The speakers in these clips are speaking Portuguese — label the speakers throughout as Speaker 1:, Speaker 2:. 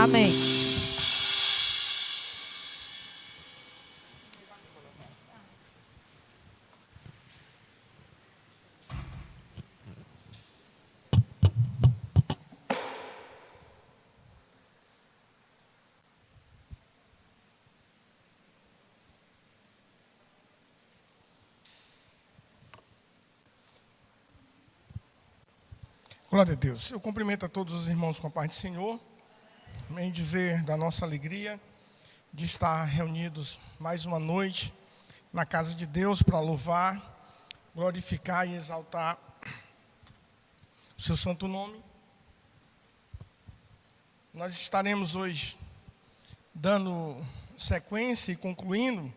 Speaker 1: Amém.
Speaker 2: Glória a Deus. Eu cumprimento a todos os irmãos com a paz do Senhor. Em dizer da nossa alegria de estar reunidos mais uma noite na casa de Deus para louvar, glorificar e exaltar o seu santo nome. Nós estaremos hoje dando sequência e concluindo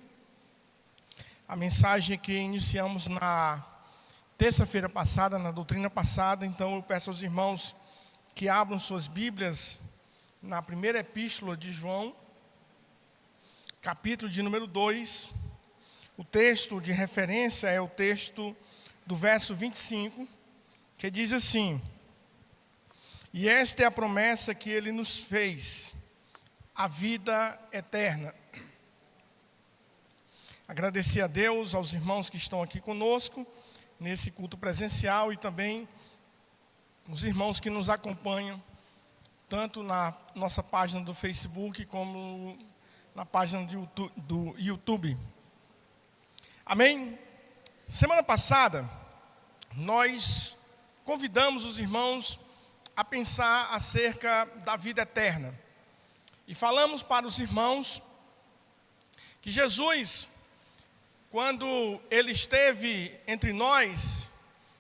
Speaker 2: a mensagem que iniciamos na terça-feira passada, na doutrina passada. Então eu peço aos irmãos que abram suas Bíblias na primeira epístola de João, capítulo de número 2. O texto de referência é o texto do verso 25, que diz assim: e esta é a promessa que ele nos fez, a vida eterna. Agradecer a Deus, aos irmãos que estão aqui conosco nesse culto presencial e também os irmãos que nos acompanham tanto na nossa página do Facebook como na página do YouTube. Amém? Semana passada, nós convidamos os irmãos a pensar acerca da vida eterna. E falamos para os irmãos que Jesus, quando Ele esteve entre nós,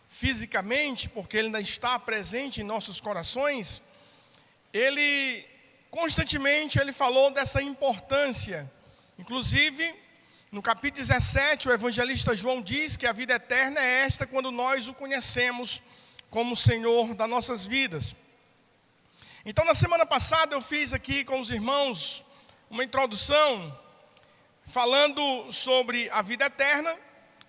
Speaker 2: fisicamente, porque Ele ainda está presente em nossos corações, Ele constantemente falou dessa importância. Inclusive, no capítulo 17, o evangelista João diz que a vida eterna é esta quando nós o conhecemos como Senhor das nossas vidas. Então, na semana passada, eu fiz aqui com os irmãos uma introdução falando sobre a vida eterna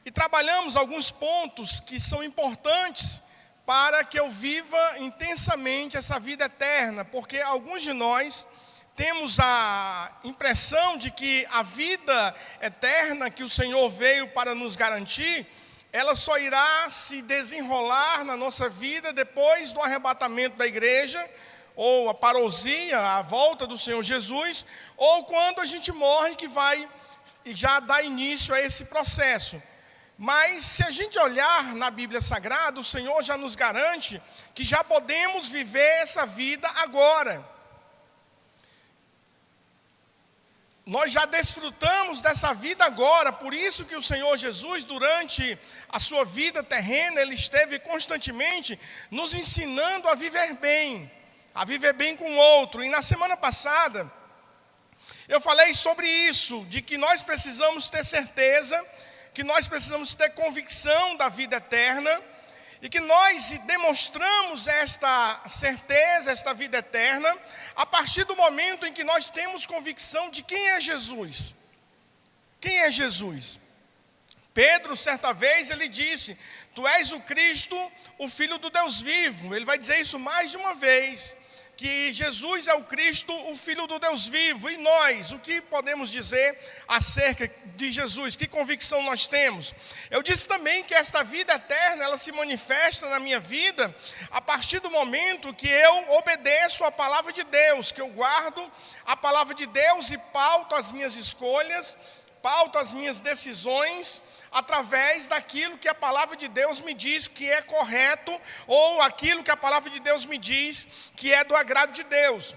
Speaker 2: e trabalhamos alguns pontos que são importantes para que eu viva intensamente essa vida eterna, porque alguns de nós temos a impressão de que a vida eterna que o Senhor veio para nos garantir, ela só irá se desenrolar na nossa vida depois do arrebatamento da igreja, ou a parousia, a volta do Senhor Jesus, ou quando a gente morre, que vai já dar início a esse processo. Mas se a gente olhar na Bíblia Sagrada, o Senhor já nos garante que já podemos viver essa vida agora. Nós já desfrutamos dessa vida agora, por isso que o Senhor Jesus, durante a sua vida terrena, Ele esteve constantemente nos ensinando a viver bem com o outro. E na semana passada, eu falei sobre isso, de que nós precisamos ter certeza, que nós precisamos ter convicção da vida eterna, e que nós demonstramos esta certeza, esta vida eterna, a partir do momento em que nós temos convicção de quem é Jesus. Quem é Jesus? Pedro, certa vez, ele disse: tu és o Cristo, o Filho do Deus vivo. Ele vai dizer isso mais de uma vez, que Jesus é o Cristo, o Filho do Deus vivo. E nós, o que podemos dizer acerca de Jesus? Que convicção nós temos? Eu disse também que esta vida eterna, ela se manifesta na minha vida a partir do momento que eu obedeço a palavra de Deus, que eu guardo a palavra de Deus e pauto as minhas escolhas, pauto as minhas decisões através daquilo que a palavra de Deus me diz que é correto, ou aquilo que a palavra de Deus me diz que é do agrado de Deus.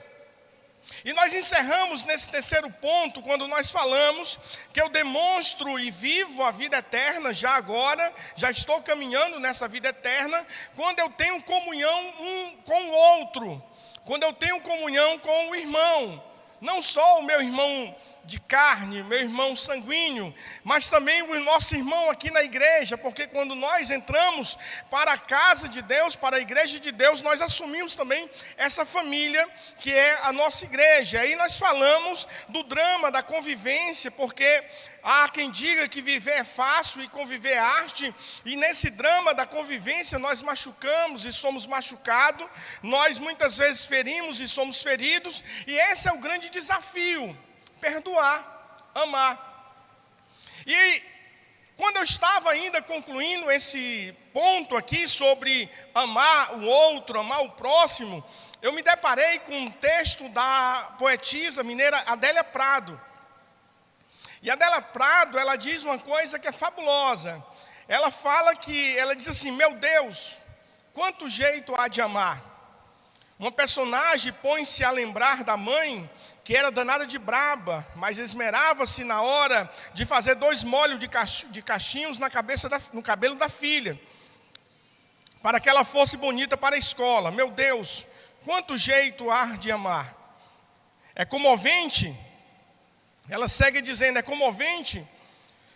Speaker 2: E nós encerramos nesse terceiro ponto, quando nós falamos que eu demonstro e vivo a vida eterna já agora, já estou caminhando nessa vida eterna, quando eu tenho comunhão um com o outro, quando eu tenho comunhão com o irmão, não só o meu irmão de carne, meu irmão sanguíneo, mas também o nosso irmão aqui na igreja, porque quando nós entramos para a casa de Deus, para a igreja de Deus, nós assumimos também essa família que é a nossa igreja. Aí nós falamos do drama da convivência, porque há quem diga que viver é fácil e conviver é arte, e nesse drama da convivência nós machucamos e somos machucados, nós muitas vezes ferimos e somos feridos, e esse é o grande desafio: perdoar, amar. E quando eu estava ainda concluindo esse ponto aqui sobre amar o outro, amar o próximo, eu me deparei com um texto da poetisa mineira Adélia Prado. E a Adélia Prado, ela diz uma coisa que é fabulosa. Ela diz assim: meu Deus, quanto jeito há de amar. Uma personagem põe-se a lembrar da mãe, que era danada de braba, mas esmerava-se na hora de fazer 2 molhos de cachinhos no cabelo da filha, para que ela fosse bonita para a escola. Meu Deus, quanto jeito há de amar. É comovente. Ela segue dizendo: é comovente,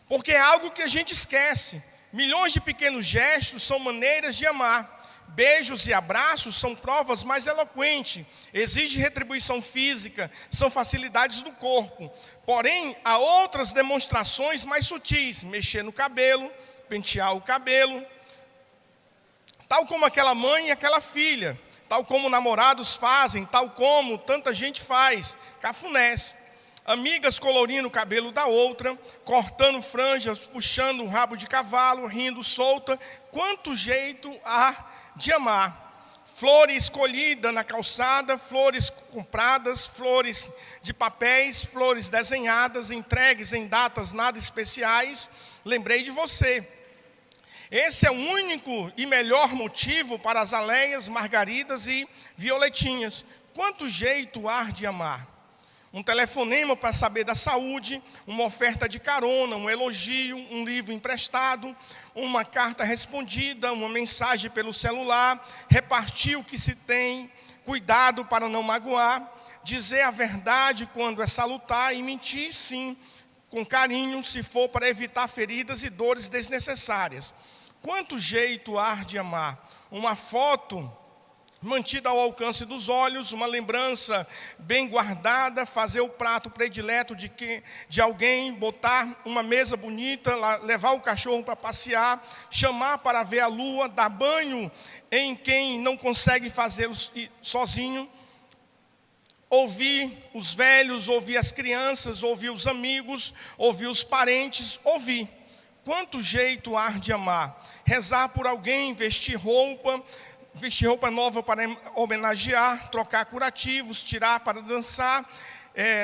Speaker 2: porque é algo que a gente esquece. Milhões de pequenos gestos são maneiras de amar. Beijos e abraços são provas mais eloquentes. Exige retribuição física, são facilidades do corpo. Porém, há outras demonstrações mais sutis: mexer no cabelo, pentear o cabelo. Tal como aquela mãe e aquela filha, tal como namorados fazem, tal como tanta gente faz, cafunés. Amigas colorindo o cabelo da outra, cortando franjas, puxando um rabo de cavalo, rindo solta. Quanto jeito há de amar. Flores escolhidas na calçada, flores compradas, flores de papéis, flores desenhadas, entregues em datas nada especiais. Lembrei de você. Esse é o único e melhor motivo para as aleias, margaridas e violetinhas. Quanto jeito há de amar. Um telefonema para saber da saúde, uma oferta de carona, um elogio, um livro emprestado, uma carta respondida, uma mensagem pelo celular, repartir o que se tem, cuidado para não magoar, dizer a verdade quando é salutar e mentir, sim, com carinho, se for para evitar feridas e dores desnecessárias. Quanto jeito há de amar. Uma foto mantida ao alcance dos olhos, uma lembrança bem guardada, fazer o prato predileto de alguém, botar uma mesa bonita, levar o cachorro para passear, chamar para ver a lua, dar banho em quem não consegue fazê-lo sozinho, ouvir os velhos, ouvir as crianças, ouvir os amigos, ouvir os parentes, ouvir. Quanto jeito há de amar. Rezar por alguém, vestir roupa nova para homenagear, trocar curativos, tirar para dançar,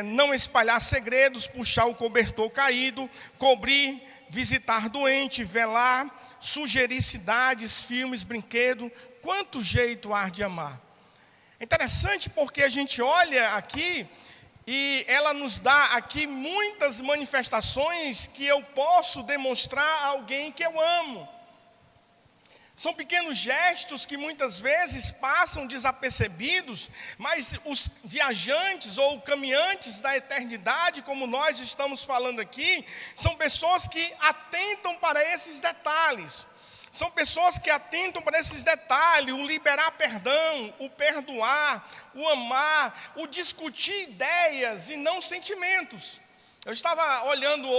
Speaker 2: não espalhar segredos, puxar o cobertor caído, cobrir, visitar doente, velar, sugerir cidades, filmes, brinquedo. Quanto jeito há de amar. É interessante porque a gente olha aqui e ela nos dá aqui muitas manifestações que eu posso demonstrar a alguém que eu amo. São pequenos gestos que muitas vezes passam desapercebidos, mas os viajantes ou caminhantes da eternidade, como nós estamos falando aqui, são pessoas que atentam para esses detalhes. São pessoas que atentam para esses detalhes, o liberar perdão, o perdoar, o amar, o discutir ideias e não sentimentos. Eu estava olhando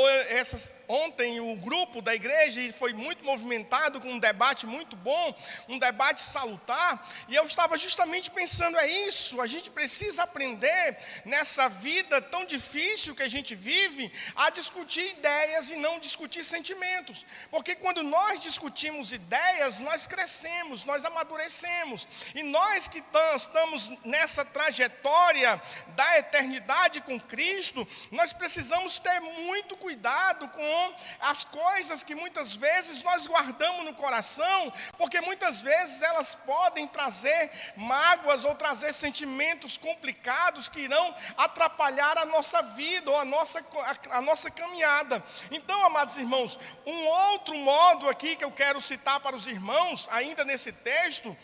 Speaker 2: ontem o grupo da igreja e foi muito movimentado, com um debate muito bom, um debate salutar, e eu estava justamente pensando, é isso, a gente precisa aprender nessa vida tão difícil que a gente vive, a discutir ideias e não discutir sentimentos, porque quando nós discutimos ideias, nós crescemos, nós amadurecemos, e nós que estamos nessa trajetória da eternidade com Cristo, nós precisamos ter muito cuidado com as coisas que muitas vezes nós guardamos no coração, porque muitas vezes elas podem trazer mágoas ou trazer sentimentos complicados que irão atrapalhar a nossa vida ou a nossa caminhada. Então, amados irmãos, um outro modo aqui que eu quero citar para os irmãos, ainda nesse texto,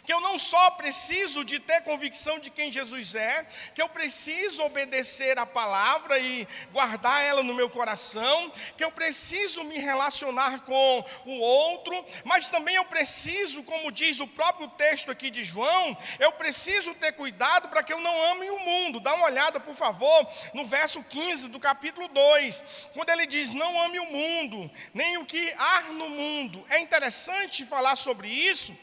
Speaker 2: Que eu não só preciso de ter convicção de quem Jesus é, que eu preciso obedecer a palavra e guardar ela no meu coração, que eu preciso me relacionar com o outro, mas também eu preciso, como diz o próprio texto aqui de João, eu preciso ter cuidado para que eu não ame o mundo. Dá uma olhada, por favor, no verso 15 do capítulo 2, quando ele diz: não ame o mundo, nem o que há no mundo. É interessante falar sobre isso,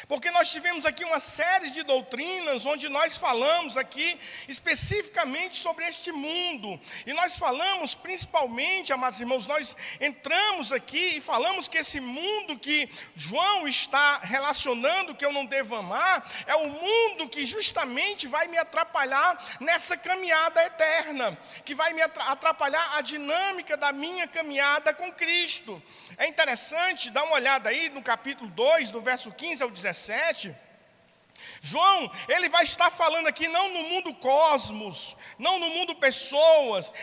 Speaker 2: porque nós tivemos aqui uma série de doutrinas onde nós falamos aqui especificamente sobre este mundo. E nós falamos principalmente, amados irmãos, nós entramos aqui e falamos que esse mundo que João está relacionando, que eu não devo amar, é o mundo que justamente vai me atrapalhar nessa caminhada eterna, que vai me atrapalhar a dinâmica da minha caminhada com Cristo. É interessante, dá uma olhada aí no capítulo 2, do verso 15 ao 17. João, ele vai estar falando aqui não no mundo cosmos, não no mundo pessoas,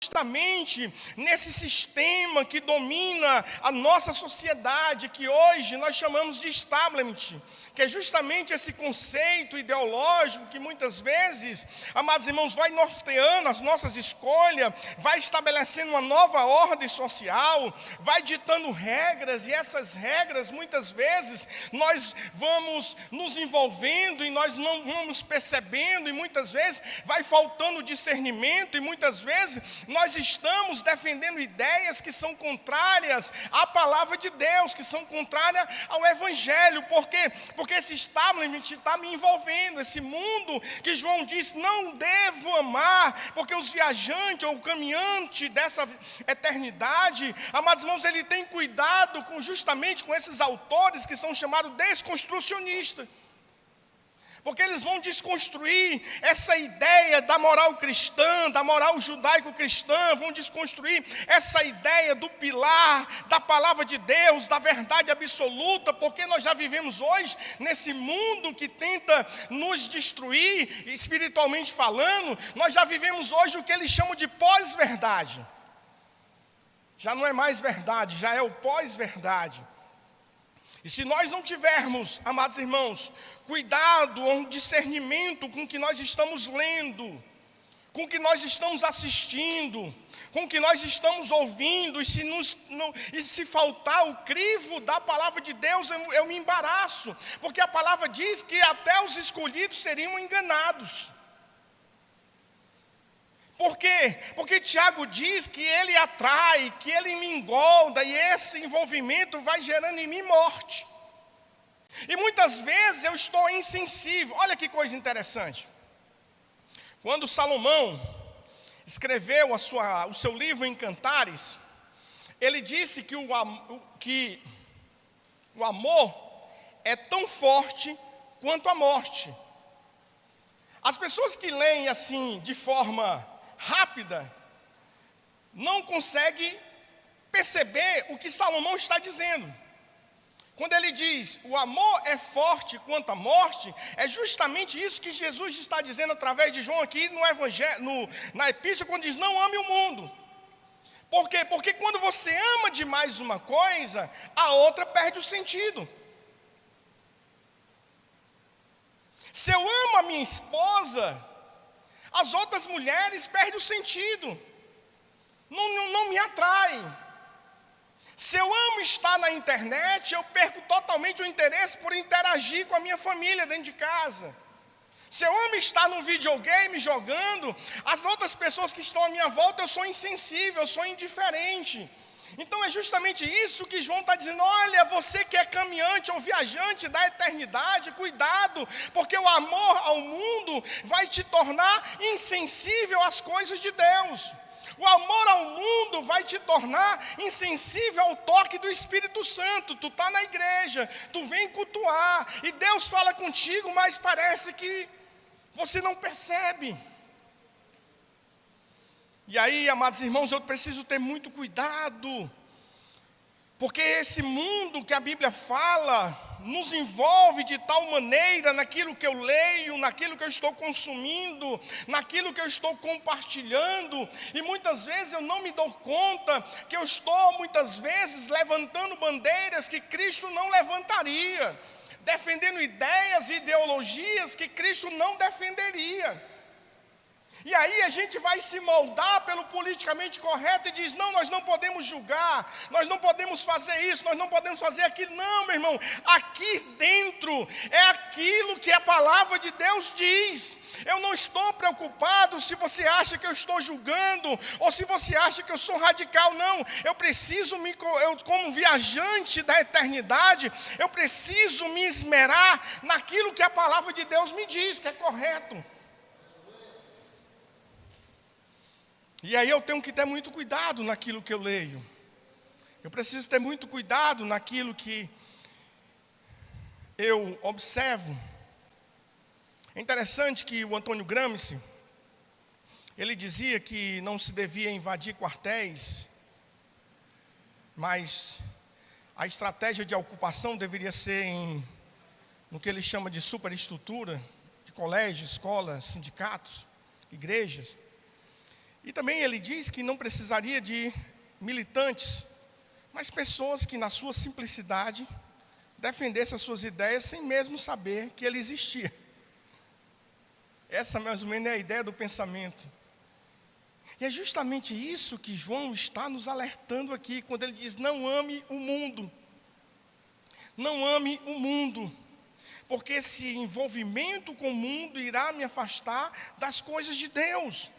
Speaker 2: justamente nesse sistema que domina a nossa sociedade, que hoje nós chamamos de establishment, que é justamente esse conceito ideológico que muitas vezes, amados irmãos, vai norteando as nossas escolhas, vai estabelecendo uma nova ordem social, vai ditando regras, e essas regras, muitas vezes, nós vamos nos envolvendo e nós não vamos percebendo, e muitas vezes vai faltando discernimento, e muitas vezes nós estamos defendendo ideias que são contrárias à palavra de Deus, que são contrárias ao Evangelho. Por quê? Porque esse establishment está me envolvendo, esse mundo que João diz, não devo amar, porque os viajantes ou o caminhante dessa eternidade, amados irmãos, ele tem cuidado justamente com esses autores que são chamados desconstrucionistas. Porque eles vão desconstruir essa ideia da moral cristã, da moral judaico-cristã, vão desconstruir essa ideia do pilar, da palavra de Deus, da verdade absoluta, porque nós já vivemos hoje nesse mundo que tenta nos destruir, espiritualmente falando, nós já vivemos hoje o que eles chamam de pós-verdade. Já não é mais verdade, já é o pós-verdade. E se nós não tivermos, amados irmãos, cuidado ou um discernimento com o que nós estamos lendo, com o que nós estamos assistindo, com o que nós estamos ouvindo, e se faltar o crivo da palavra de Deus, eu me embaraço, porque a palavra diz que até os escolhidos seriam enganados. Por quê? Porque Tiago diz que ele atrai, que ele me engolda, e esse envolvimento vai gerando em mim morte. E muitas vezes eu estou insensível. Olha que coisa interessante. Quando Salomão escreveu o seu livro em Cantares, ele disse que o amor é tão forte quanto a morte. As pessoas que leem assim de forma rápida não conseguem perceber o que Salomão está dizendo. Quando ele diz, o amor é forte quanto a morte, é justamente isso que Jesus está dizendo através de João aqui no Evangelho, na epístola, quando diz, não ame o mundo. Por quê? Porque quando você ama demais uma coisa, a outra perde o sentido. Se eu amo a minha esposa, as outras mulheres perdem o sentido, não me atrai. Se eu amo estar na internet, eu perco totalmente o interesse por interagir com a minha família dentro de casa. Se eu amo estar no videogame jogando, as outras pessoas que estão à minha volta, eu sou insensível, eu sou indiferente. Então é justamente isso que João está dizendo, olha, você que é caminhante ou viajante da eternidade, cuidado, porque o amor ao mundo vai te tornar insensível às coisas de Deus. O amor ao mundo vai te tornar insensível ao toque do Espírito Santo. Tu está na igreja, tu vem cultuar, e Deus fala contigo, mas parece que você não percebe. E aí, amados irmãos, eu preciso ter muito cuidado, porque esse mundo que a Bíblia fala, nos envolve de tal maneira naquilo que eu leio, naquilo que eu estou consumindo, naquilo que eu estou compartilhando, e muitas vezes eu não me dou conta que eu estou muitas vezes levantando bandeiras que Cristo não levantaria, defendendo ideias e ideologias que Cristo não defenderia. E aí a gente vai se moldar pelo politicamente correto e diz, não, nós não podemos julgar, nós não podemos fazer isso, nós não podemos fazer aquilo. Não, meu irmão, aqui dentro é aquilo que a palavra de Deus diz. Eu não estou preocupado se você acha que eu estou julgando, ou se você acha que eu sou radical. Não, eu preciso, como viajante da eternidade, eu preciso me esmerar naquilo que a palavra de Deus me diz, que é correto. E aí eu tenho que ter muito cuidado naquilo que eu leio. Eu preciso ter muito cuidado naquilo que eu observo. É interessante que o Antônio Gramsci, ele dizia que não se devia invadir quartéis, mas a estratégia de ocupação deveria ser no que ele chama de superestrutura, de colégios, escolas, sindicatos, igrejas. E também ele diz que não precisaria de militantes, mas pessoas que na sua simplicidade defendessem as suas ideias sem mesmo saber que ele existia. Essa mais ou menos é a ideia do pensamento. E é justamente isso que João está nos alertando aqui, quando ele diz, não ame o mundo. Não ame o mundo, porque esse envolvimento com o mundo irá me afastar das coisas de Deus.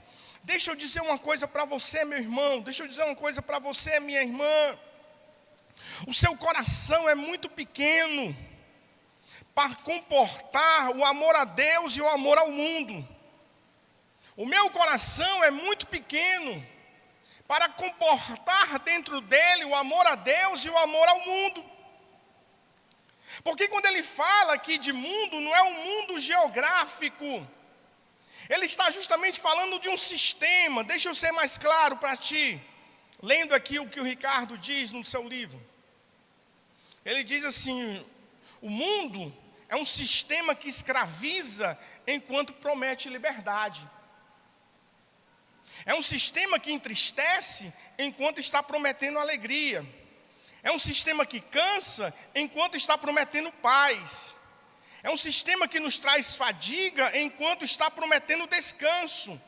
Speaker 2: Deixa eu dizer uma coisa para você, meu irmão. Deixa eu dizer uma coisa para você, minha irmã. O seu coração é muito pequeno para comportar o amor a Deus e o amor ao mundo. O meu coração é muito pequeno para comportar dentro dele o amor a Deus e o amor ao mundo. Porque quando ele fala aqui de mundo, não é um mundo geográfico. Ele está justamente falando de um sistema. Deixa eu ser mais claro para ti. Lendo aqui o que o Ricardo diz no seu livro. Ele diz assim, o mundo é um sistema que escraviza enquanto promete liberdade. É um sistema que entristece enquanto está prometendo alegria. É um sistema que cansa enquanto está prometendo paz. É um sistema que nos traz fadiga enquanto está prometendo descanso.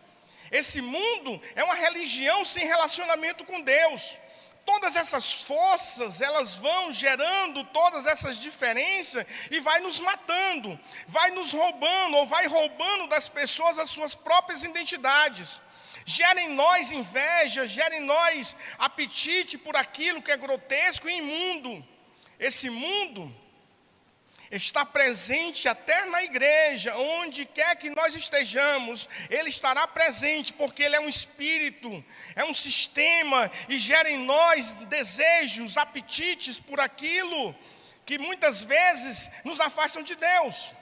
Speaker 2: Esse mundo é uma religião sem relacionamento com Deus. Todas essas forças, elas vão gerando todas essas diferenças e vai nos matando, vai nos roubando ou vai roubando das pessoas as suas próprias identidades. Gera em nós inveja, gera em nós apetite por aquilo que é grotesco e imundo. Esse mundo está presente até na igreja, onde quer que nós estejamos, ele estará presente, porque ele é um espírito, é um sistema, e gera em nós desejos, apetites por aquilo que muitas vezes nos afastam de Deus.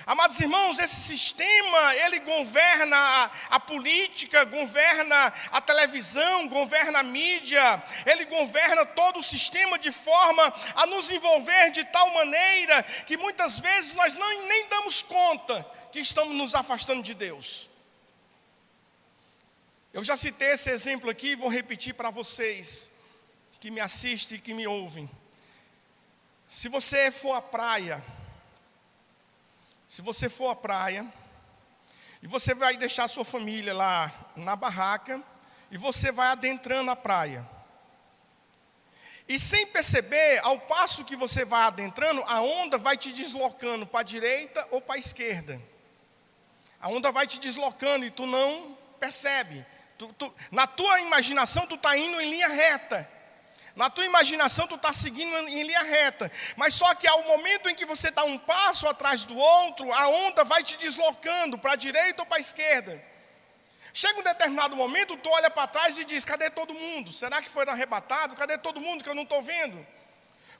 Speaker 2: Amados irmãos, esse sistema, ele governa a política, governa a televisão, governa a mídia, ele governa todo o sistema de forma a nos envolver de tal maneira que muitas vezes nós nem damos conta que estamos nos afastando de Deus. Eu já citei esse exemplo aqui e vou repetir para vocês que me assistem e que me ouvem. Se você for à praia, e você vai deixar sua família lá na barraca, e você vai adentrando a praia. E sem perceber, ao passo que você vai adentrando, a onda vai te deslocando para a direita ou para a esquerda. A onda vai te deslocando e tu não percebe. Na tua imaginação, tu está indo em linha reta. Na tua imaginação, tu está seguindo em linha reta. Mas só que ao momento em que você dá um passo atrás do outro, a onda vai te deslocando para a direita ou para a esquerda. Chega um determinado momento, tu olha para trás e diz, cadê todo mundo? Será que foram arrebatados? Cadê todo mundo que eu não estou vendo?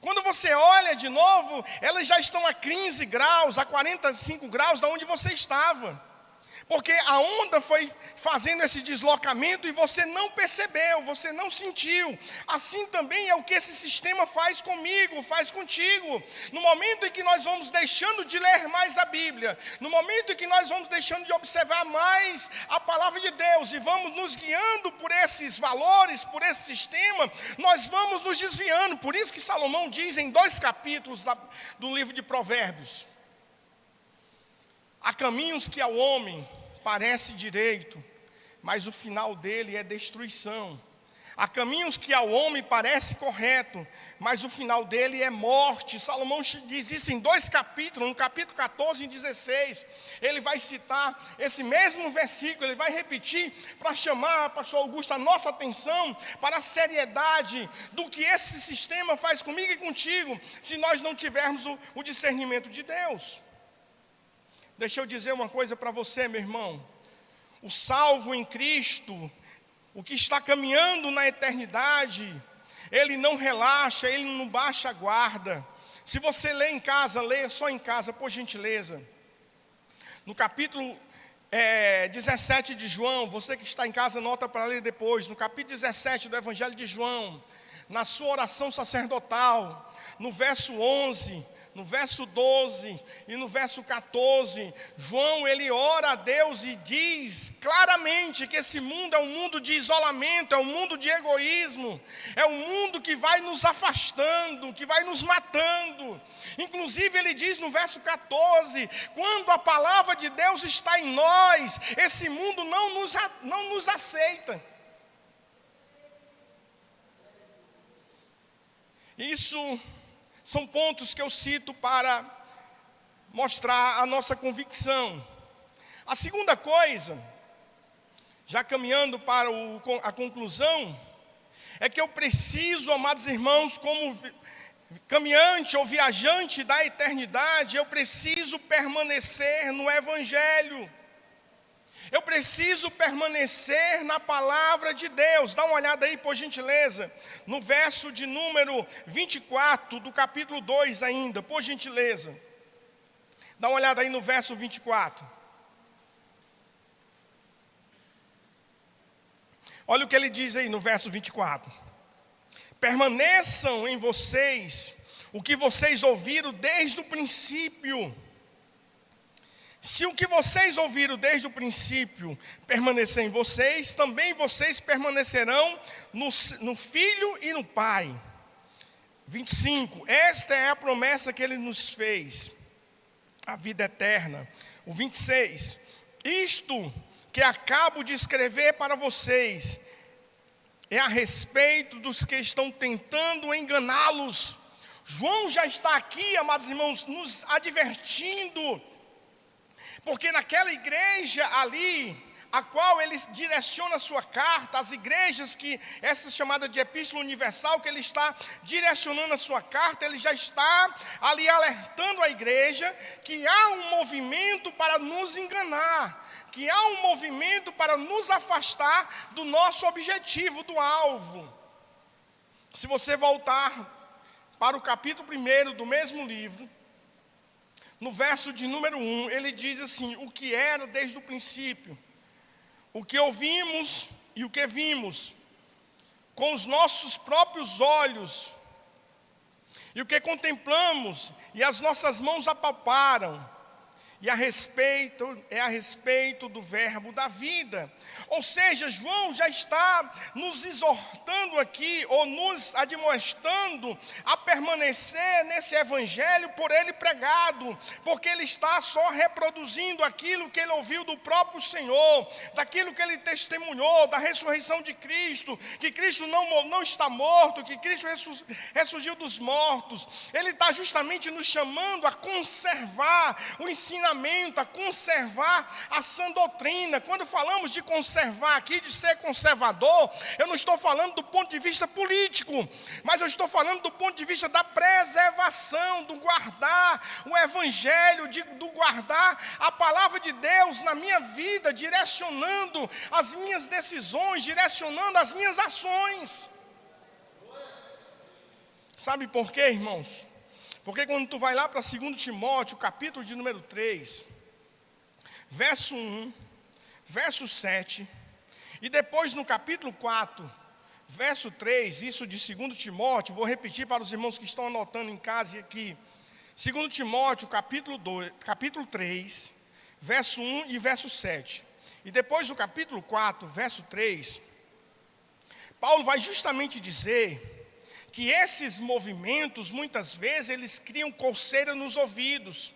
Speaker 2: Quando você olha de novo, elas já estão a 15 graus, a 45 graus da onde você estava. Porque a onda foi fazendo esse deslocamento e você não percebeu, você não sentiu. Assim também é o que esse sistema faz comigo, faz contigo. No momento em que nós vamos deixando de ler mais a Bíblia, no momento em que nós vamos deixando de observar mais a palavra de Deus e vamos nos guiando por esses valores, por esse sistema, nós vamos nos desviando. Por isso que Salomão diz em 2 capítulos do livro de Provérbios: há caminhos que ao homem parece direito, mas o final dele é destruição. Há caminhos que ao homem parece correto, mas o final dele é morte. Salomão diz isso em 2 capítulos, no capítulo 14 e 16. Ele vai citar esse mesmo versículo, ele vai repetir para chamar, pastor Augusto, a nossa atenção para a seriedade do que esse sistema faz comigo e contigo, se nós não tivermos o discernimento de Deus. Deixa eu dizer uma coisa para você, meu irmão. O salvo em Cristo, o que está caminhando na eternidade, ele não relaxa, ele não baixa a guarda. Se você lê em casa, leia só em casa, por gentileza. No capítulo 17 de João, você que está em casa, anota para ler depois. No capítulo 17 do Evangelho de João, na sua oração sacerdotal, no verso 11... no verso 12 e no verso 14, João ele ora a Deus e diz claramente que esse mundo é um mundo de isolamento, é um mundo de egoísmo, é um mundo que vai nos afastando, que vai nos matando. Inclusive ele diz no verso 14, quando a palavra de Deus está em nós, esse mundo não nos aceita. Isso são pontos que eu cito para mostrar a nossa convicção. A segunda coisa, já caminhando para a conclusão, é que eu preciso, amados irmãos, como caminhante ou viajante da eternidade, eu preciso permanecer no Evangelho. Eu preciso permanecer na palavra de Deus. Dá uma olhada aí, por gentileza, no verso de número 24 do capítulo 2 ainda, por gentileza. Dá uma olhada aí no verso 24. Olha o que ele diz aí no verso 24. Permaneçam em vocês o que vocês ouviram desde o princípio. Se o que vocês ouviram desde o princípio permanecer em vocês, também vocês permanecerão no Filho e no Pai. 25, esta é a promessa que Ele nos fez, a vida eterna. O 26, isto que acabo de escrever para vocês é a respeito dos que estão tentando enganá-los. João já está aqui, amados irmãos, nos advertindo. Porque naquela igreja ali, a qual ele direciona a sua carta, as igrejas que, essa chamada de Epístola Universal, que ele está direcionando a sua carta, ele já está ali alertando a igreja que há um movimento para nos enganar, que há um movimento para nos afastar do nosso objetivo, do alvo. Se você voltar para o capítulo 1 do mesmo livro, no verso de número 1, ele diz assim: o que era desde o princípio, o que ouvimos e o que vimos, com os nossos próprios olhos, e o que contemplamos e as nossas mãos apalparam, e é a respeito do verbo da vida. Ou seja, João já está nos exortando aqui, ou nos admoestando a permanecer nesse evangelho por ele pregado, porque ele está só reproduzindo aquilo que ele ouviu do próprio Senhor, daquilo que ele testemunhou, da ressurreição de Cristo, que Cristo não está morto, que Cristo ressurgiu dos mortos. Ele está justamente nos chamando a conservar o ensinamento, a conservar a sã doutrina. Quando falamos de conservar aqui, de ser conservador, eu não estou falando do ponto de vista político, mas eu estou falando do ponto de vista da preservação, do guardar o evangelho, do guardar a palavra de Deus na minha vida, direcionando as minhas decisões, direcionando as minhas ações. Sabe por quê, irmãos? Porque quando tu vai lá para 2 Timóteo, capítulo de número 3, verso 1, verso 7, e depois no capítulo 4, verso 3, isso de 2 Timóteo, vou repetir para os irmãos que estão anotando em casa e aqui. 2 Timóteo, capítulo 3, verso 1 e verso 7. E depois do capítulo 4, verso 3, Paulo vai justamente dizer que esses movimentos, muitas vezes, eles criam coceira nos ouvidos.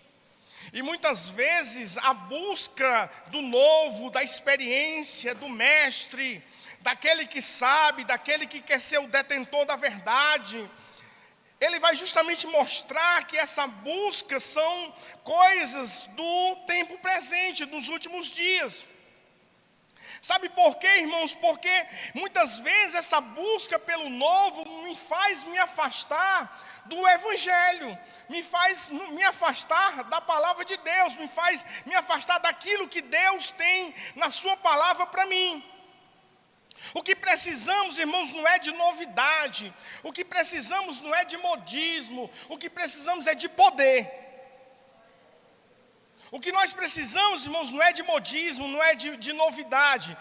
Speaker 2: E muitas vezes a busca do novo, da experiência, do mestre, daquele que sabe, daquele que quer ser o detentor da verdade, ele vai justamente mostrar que essa busca são coisas do tempo presente, dos últimos dias. Sabe por quê, irmãos? Porque muitas vezes essa busca pelo novo me faz me afastar do Evangelho, me faz me afastar da palavra de Deus, me faz me afastar daquilo que Deus tem na sua palavra para mim. O que precisamos, irmãos, não é de novidade, o que precisamos não é de modismo, o que precisamos é de poder. O que nós precisamos, irmãos, não é de modismo, não é de novidade.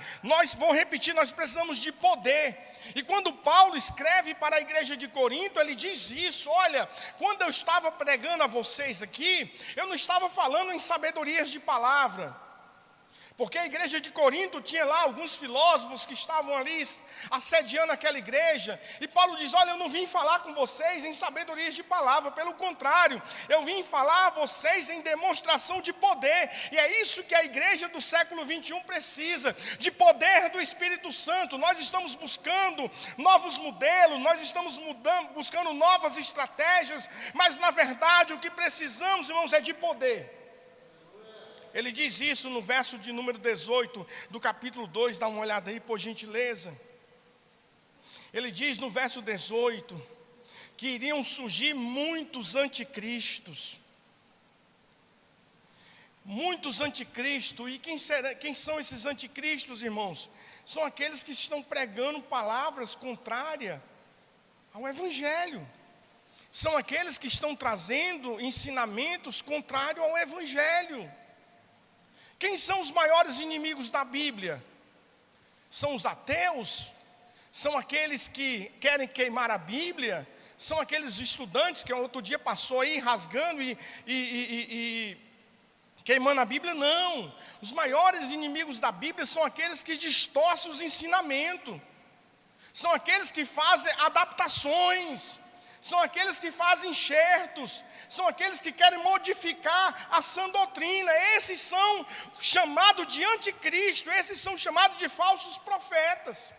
Speaker 2: Vou repetir, nós precisamos de poder. E quando Paulo escreve para a igreja de Corinto, ele diz isso: olha, quando eu estava pregando a vocês aqui, eu não estava falando em sabedorias de palavra. Porque a igreja de Corinto tinha lá alguns filósofos que estavam ali assediando aquela igreja. E Paulo diz: olha, eu não vim falar com vocês em sabedorias de palavra. Pelo contrário, eu vim falar a vocês em demonstração de poder. E é isso que a igreja do século 21 precisa, de poder do Espírito Santo. Nós estamos buscando novos modelos, nós estamos buscando novas estratégias. Mas na verdade o que precisamos, irmãos, é de poder. Ele diz isso no verso de número 18 do capítulo 2, dá uma olhada aí, por gentileza. Ele diz no verso 18 que iriam surgir muitos anticristos. Muitos anticristos. E quem são esses anticristos, irmãos? São aqueles que estão pregando palavras contrárias ao Evangelho. São aqueles que estão trazendo ensinamentos contrários ao Evangelho. Quem são os maiores inimigos da Bíblia? São os ateus? São aqueles que querem queimar a Bíblia? São aqueles estudantes que outro dia passou aí rasgando e queimando a Bíblia? Não. Os maiores inimigos da Bíblia são aqueles que distorcem os ensinamentos. São aqueles que fazem adaptações. São aqueles que fazem enxertos. São aqueles que querem modificar a sã doutrina. Esses são chamados de anticristo. Esses são chamados de falsos profetas.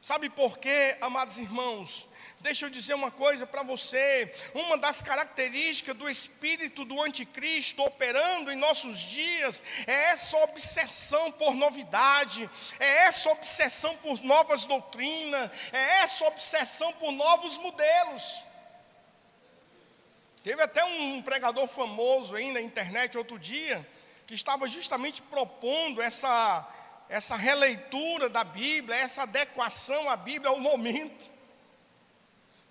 Speaker 2: Sabe por quê, amados irmãos? Deixa eu dizer uma coisa para você. Uma das características do espírito do anticristo operando em nossos dias é essa obsessão por novidade, é essa obsessão por novas doutrinas, é essa obsessão por novos modelos. Teve até um pregador famoso aí na internet outro dia, que estava justamente propondo essa releitura da Bíblia, essa adequação à Bíblia ao momento.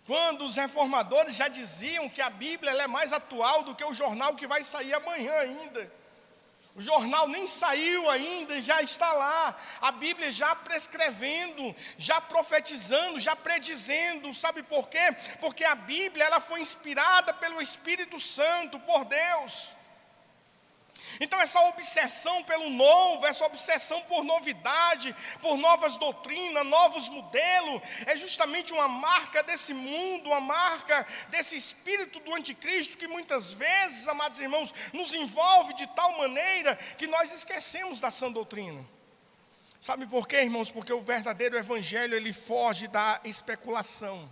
Speaker 2: Quando os reformadores já diziam que a Bíblia ela é mais atual do que o jornal que vai sair amanhã ainda. O jornal nem saiu ainda, já está lá. A Bíblia já prescrevendo, já profetizando, já predizendo. Sabe por quê? Porque a Bíblia ela foi inspirada pelo Espírito Santo, por Deus. Então essa obsessão pelo novo, essa obsessão por novidade, por novas doutrinas, novos modelos, é justamente uma marca desse mundo, uma marca desse espírito do anticristo que muitas vezes, amados irmãos, nos envolve de tal maneira que nós esquecemos da sã doutrina. Sabe por quê, irmãos? Porque o verdadeiro evangelho, ele foge da especulação.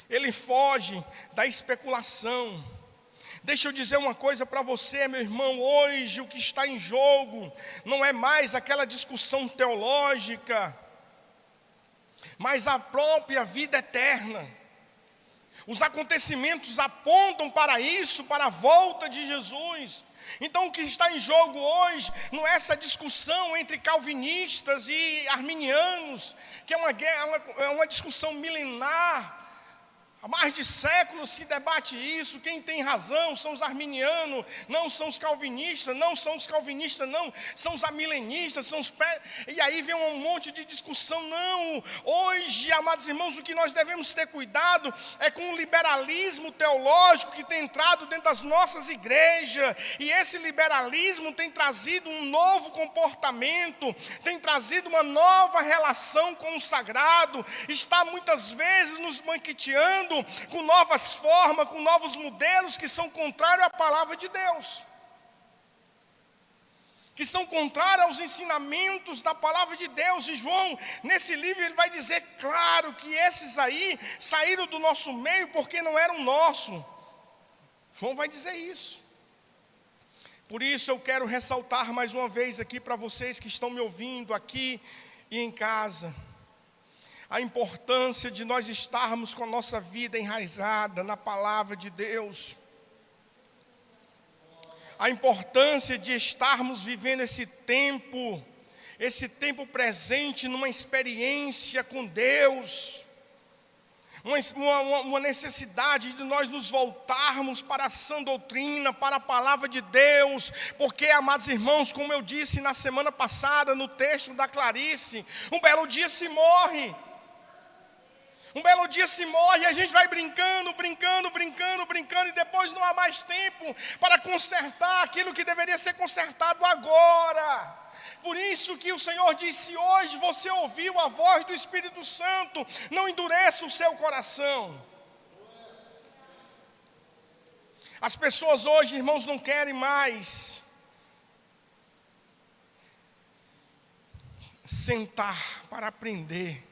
Speaker 2: Ele foge da especulação. Deixa eu dizer uma coisa para você, meu irmão. Hoje o que está em jogo não é mais aquela discussão teológica, mas a própria vida eterna. Os acontecimentos apontam para isso, para a volta de Jesus. Então o que está em jogo hoje não é essa discussão entre calvinistas e arminianos, que é uma discussão milenar. Há mais de séculos se debate isso. Quem tem razão são os arminianos, não são os calvinistas, não são os calvinistas, não, são os amilenistas, são os e aí vem um monte de discussão. Não, hoje, amados irmãos, o que nós devemos ter cuidado é com o liberalismo teológico que tem entrado dentro das nossas igrejas, e esse liberalismo tem trazido um novo comportamento, tem trazido uma nova relação com o sagrado, está muitas vezes nos banqueteando com novas formas, com novos modelos que são contrários à palavra de Deus, que são contrários aos ensinamentos da palavra de Deus. E João, nesse livro, ele vai dizer claro que esses aí saíram do nosso meio porque não eram nossos. João vai dizer isso. Por isso eu quero ressaltar mais uma vez aqui para vocês que estão me ouvindo aqui e em casa, a importância de nós estarmos com a nossa vida enraizada na palavra de Deus. A importância de estarmos vivendo esse tempo presente numa experiência com Deus. Uma necessidade de nós nos voltarmos para a sã doutrina, para a palavra de Deus, porque, amados irmãos, como eu disse na semana passada, no texto da Clarice, um belo dia se morre. Um belo dia se morre e a gente vai brincando, e depois não há mais tempo para consertar aquilo que deveria ser consertado agora. Por isso que o Senhor disse: hoje você ouviu a voz do Espírito Santo, não endureça o seu coração. As pessoas hoje, irmãos, não querem mais sentar para aprender.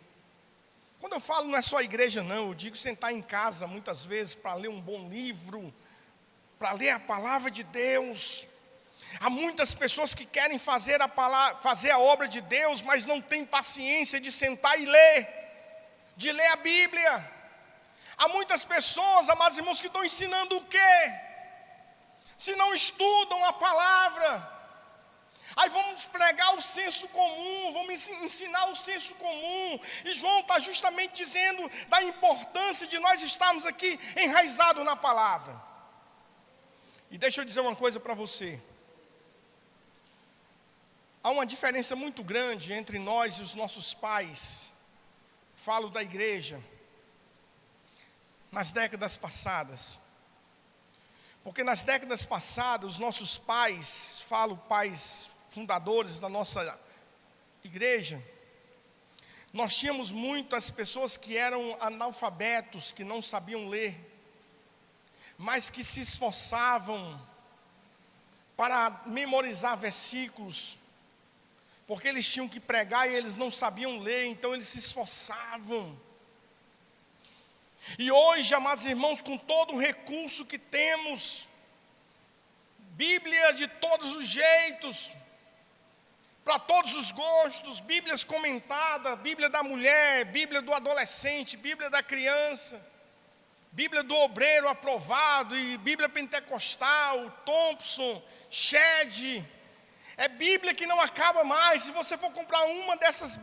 Speaker 2: Quando eu falo, não é só a igreja não, eu digo sentar em casa muitas vezes para ler um bom livro, para ler a palavra de Deus. Há muitas pessoas que querem fazer a obra de Deus, mas não têm paciência de sentar e ler, de ler a Bíblia. Há muitas pessoas, amados irmãos, que estão ensinando o quê? Se não estudam a palavra. Aí vamos pregar o senso comum, vamos ensinar o senso comum. E João está justamente dizendo da importância de nós estarmos aqui enraizados na palavra. E deixa eu dizer uma coisa para você. Há uma diferença muito grande entre nós e os nossos pais. Falo da igreja. Nas décadas passadas. Porque nas décadas passadas, os nossos pais, falo pais fundadores da nossa igreja, nós tínhamos muitas pessoas que eram analfabetos, que não sabiam ler, mas que se esforçavam para memorizar versículos, porque eles tinham que pregar e eles não sabiam ler, então eles se esforçavam. E hoje, amados irmãos, com todo o recurso que temos, Bíblia de todos os jeitos, para todos os gostos, Bíblias comentadas, Bíblia da mulher, Bíblia do adolescente, Bíblia da criança, Bíblia do obreiro aprovado, e Bíblia pentecostal, Thompson, Shed. É Bíblia que não acaba mais. Se você for comprar uma dessas,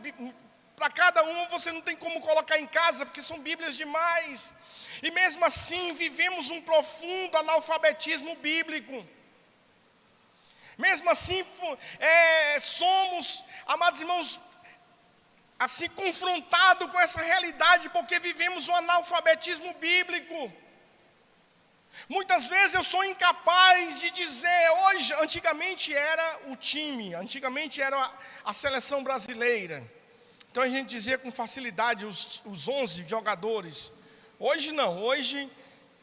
Speaker 2: para cada uma você não tem como colocar em casa, porque são Bíblias demais. E mesmo assim vivemos um profundo analfabetismo bíblico. Mesmo assim somos, amados irmãos, assim confrontados com essa realidade, porque vivemos um analfabetismo bíblico. Muitas vezes eu sou incapaz de dizer, antigamente era o time, antigamente era a seleção brasileira. Então a gente dizia com facilidade os 11 jogadores. Hoje não, hoje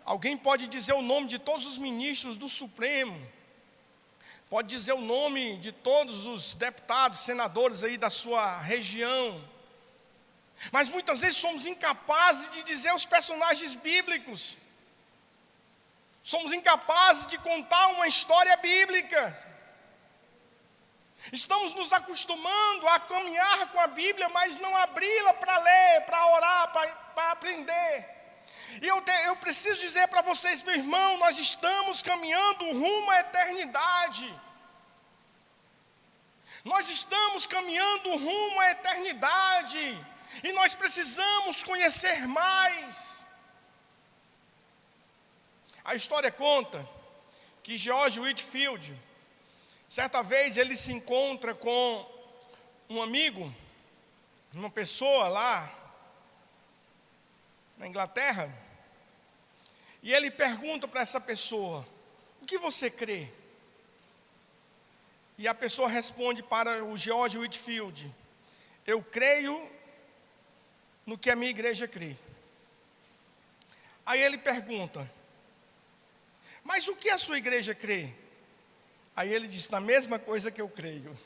Speaker 2: alguém pode dizer o nome de todos os ministros do Supremo, pode dizer o nome de todos os deputados, senadores aí da sua região. Mas muitas vezes somos incapazes de dizer os personagens bíblicos. Somos incapazes de contar uma história bíblica. Estamos nos acostumando a caminhar com a Bíblia, mas não abri-la para ler, para orar, para aprender. E eu preciso dizer para vocês, meu irmão, nós estamos caminhando rumo à eternidade. Nós estamos caminhando rumo à eternidade. E nós precisamos conhecer mais. A história conta que George Whitefield, certa vez ele se encontra com um amigo, uma pessoa lá na Inglaterra, e ele pergunta para essa pessoa: o que você crê? E a pessoa responde para o George Whitefield: eu creio no que a minha igreja crê. Aí ele pergunta: mas o que a sua igreja crê? Aí ele diz: na mesma coisa que eu creio.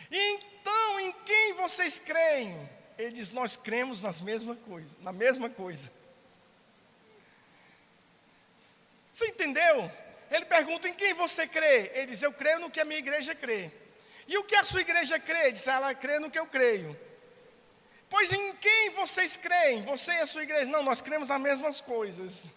Speaker 2: Então, em quem vocês creem? Ele diz: nós cremos na mesma coisa. Você entendeu? Ele pergunta: em quem você crê? Ele diz: eu creio no que a minha igreja crê. E o que a sua igreja crê? Ele diz: ela crê no que eu creio. Pois em quem vocês creem? Você e a sua igreja? Não, nós cremos nas mesmas coisas.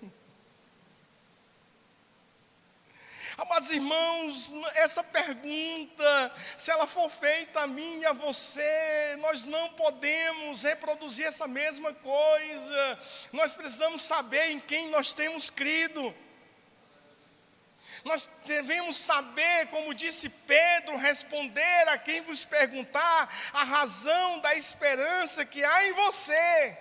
Speaker 2: Amados irmãos, essa pergunta, se ela for feita a mim e a você, nós não podemos reproduzir essa mesma coisa. Nós precisamos saber em quem nós temos crido. Nós devemos saber, como disse Pedro, responder a quem vos perguntar a razão da esperança que há em você.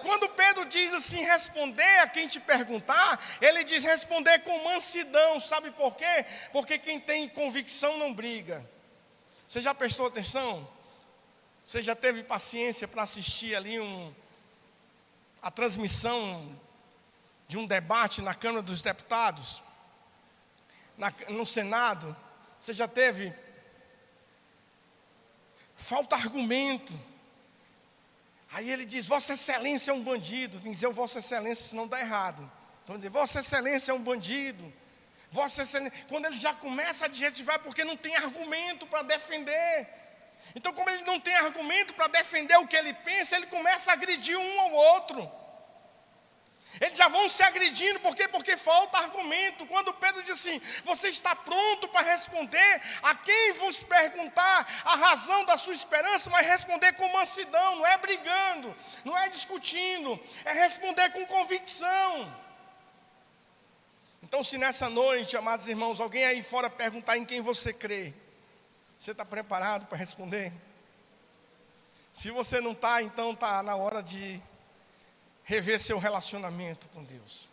Speaker 2: Quando Pedro diz assim, responder a quem te perguntar, ele diz responder com mansidão. Sabe por quê? Porque quem tem convicção não briga. Você já prestou atenção? Você já teve paciência para assistir ali a transmissão de um debate na Câmara dos Deputados? No Senado? Você já teve? Falta argumento. Aí ele diz: Vossa Excelência é um bandido. Tem que dizer Vossa Excelência, senão dá errado. Então dizer Vossa Excelência é um bandido. Vossa Excelência. Quando ele já começa a adjetivar, porque não tem argumento para defender. Então, como ele não tem argumento para defender o que ele pensa, ele começa a agredir um ao outro. Eles já vão se agredindo, por quê? Porque falta argumento. Quando Pedro diz assim: você está pronto para responder a quem vos perguntar a razão da sua esperança, mas responder com mansidão, não é brigando, não é discutindo, é responder com convicção. Então, se nessa noite, amados irmãos, alguém aí fora perguntar em quem você crê, você está preparado para responder? Se você não está, então está na hora de rever seu relacionamento com Deus.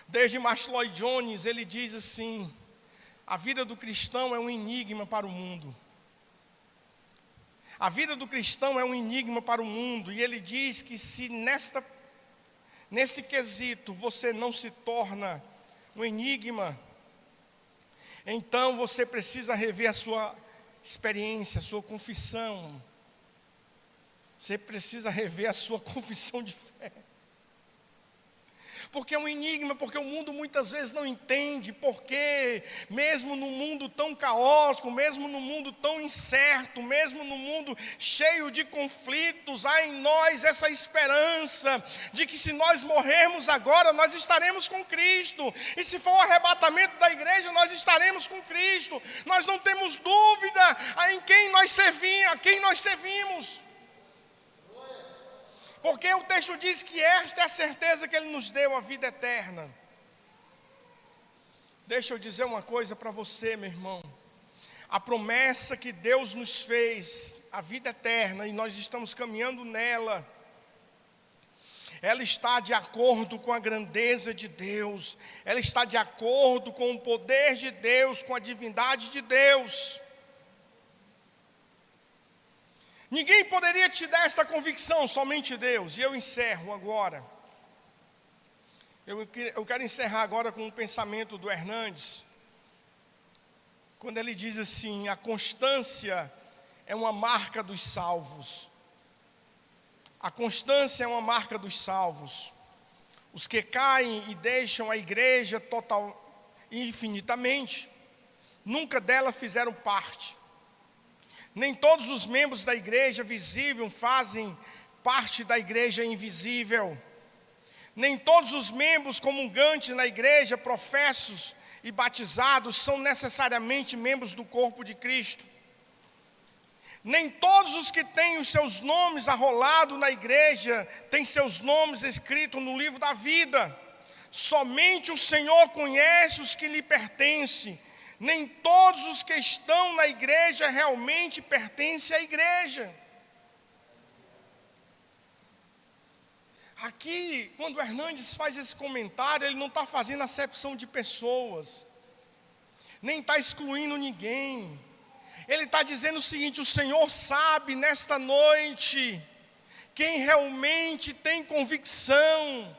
Speaker 2: Desde Martyn Lloyd-Jones, ele diz assim: a vida do cristão é um enigma para o mundo. A vida do cristão é um enigma para o mundo. E ele diz que se nesse quesito você não se torna um enigma, então você precisa rever a sua experiência, a sua confissão. Você precisa rever a sua confissão de fé. Porque é um enigma, porque o mundo muitas vezes não entende, porque mesmo no mundo tão caótico, mesmo no mundo tão incerto, mesmo no mundo cheio de conflitos, há em nós essa esperança de que se nós morrermos agora, nós estaremos com Cristo. E se for o arrebatamento da igreja, nós estaremos com Cristo. Nós não temos dúvida em quem nós servimos, a quem nós servimos. Porque o texto diz que esta é a certeza que Ele nos deu, a vida eterna. Deixa eu dizer uma coisa para você, meu irmão. A promessa que Deus nos fez, a vida eterna, e nós estamos caminhando nela, ela está de acordo com a grandeza de Deus. Ela está de acordo com o poder de Deus, com a divindade de Deus. Ninguém poderia te dar esta convicção, somente Deus. E eu encerro agora. Eu quero encerrar agora com um pensamento do Hernandes. Quando ele diz assim: a constância é uma marca dos salvos. A constância é uma marca dos salvos. Os que caem e deixam a igreja total e infinitamente, nunca dela fizeram parte. Nem todos os membros da igreja visível fazem parte da igreja invisível. Nem todos os membros comungantes na igreja, professos e batizados, são necessariamente membros do corpo de Cristo. Nem todos os que têm os seus nomes arrolados na igreja têm seus nomes escritos no livro da vida. Somente o Senhor conhece os que lhe pertencem. Nem todos os que estão na igreja realmente pertencem à igreja. Aqui, quando o Hernandes faz esse comentário, ele não está fazendo acepção de pessoas, nem está excluindo ninguém. Ele está dizendo o seguinte: o Senhor sabe nesta noite quem realmente tem convicção.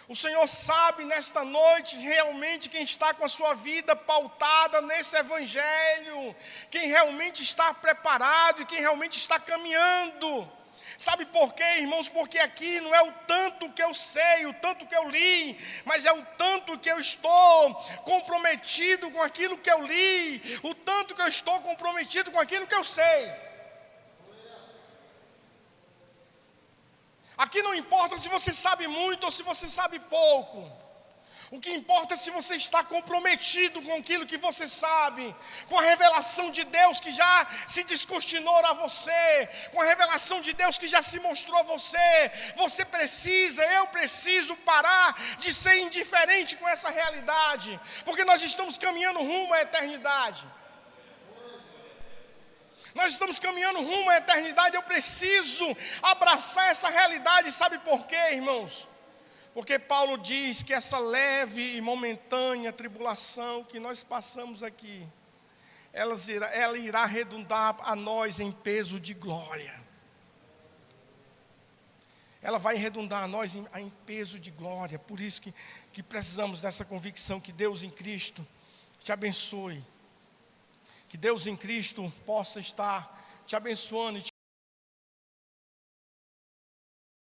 Speaker 2: O Senhor sabe nesta noite realmente quem está com a sua vida pautada nesse evangelho, quem realmente está preparado e quem realmente está caminhando. Sabe por quê, irmãos? Porque aqui não é o tanto que eu sei, o tanto que eu li, mas é o tanto que eu estou comprometido com aquilo que eu li, o tanto que eu estou comprometido com aquilo que eu sei. Aqui não importa se você sabe muito ou se você sabe pouco. O que importa é se você está comprometido com aquilo que você sabe, com a revelação de Deus que já se descortinou a você, com a revelação de Deus que já se mostrou a você. Você precisa, eu preciso parar de ser indiferente com essa realidade, porque nós estamos caminhando rumo à eternidade. Nós estamos caminhando rumo à eternidade, eu preciso abraçar essa realidade. Sabe por quê, irmãos? Porque Paulo diz que essa leve e momentânea tribulação que nós passamos aqui, ela irá redundar a nós em peso de glória. Ela vai redundar a nós em peso de glória. Por isso que precisamos dessa convicção. Que Deus em Cristo te abençoe. Que Deus em Cristo possa estar te abençoando e